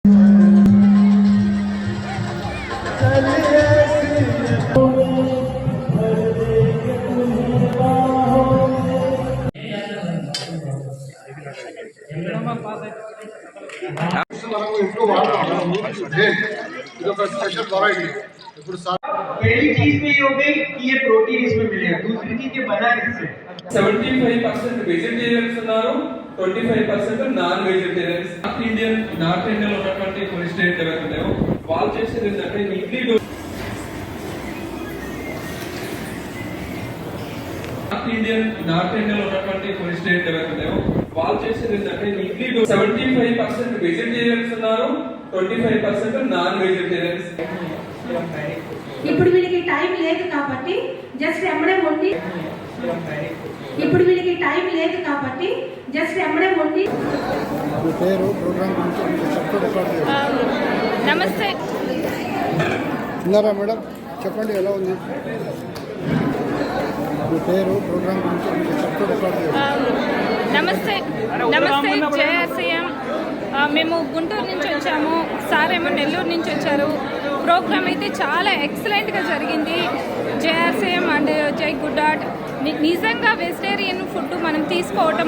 पहली चीज में ये हो गई कि ये प्रोटीन इसमें मिलेगा, दूसरी चीज ये बना इससे 75% వెజిటేరియన్స్ ఉన్నారు, 25% నాన్ వెజిటేరియన్స్. నార్త్ ఇండియన్ ఉన్నటువంటి కొన్ని స్టేట్ ఎవరైతే ఉన్నాయో వాళ్ళు చేసేది ఏంటంటే ఇడ్లీ నార్త్ ఇండియన్ ఉన్నటువంటి కొన్ని స్టేట్ ఎవరైతే ఉన్నాయో వాళ్ళు చేసేది ఏంటంటే ఇడ్లీ 75% వెజిటేరియన్స్ ఉన్నారు, 25% నాన్ వెజిటేరియన్స్. ఇప్పుడు వీళ్ళకి టైం లేదు కాబట్టి జస్ట్ ఎమ్మడే వండి ఇప్పుడు వీళ్ళకి టైం లేదు కాబట్టి జస్ట్ ఎమ్మడే వండి. నమస్తే ఉన్నారా మేడం, చెప్పండి ఎలా ఉంది మీ పేరు, ప్రోగ్రామ్ గురించి చెప్పండి. నమస్తే నమస్తే జేఆర్సీఎం. మేము గుంటూరు నుంచి వచ్చాము, సార్ ఏమో నెల్లూరు నుంచి వచ్చారు. ప్రోగ్రామ్ అయితే చాలా ఎక్సలెంట్గా జరిగింది. జేఆర్సీఎం అండ్ జై గుడ్ ఆర్ట్ నిజంగా వెజిటేరియన్ ఫుడ్ మనం తీసుకోవటం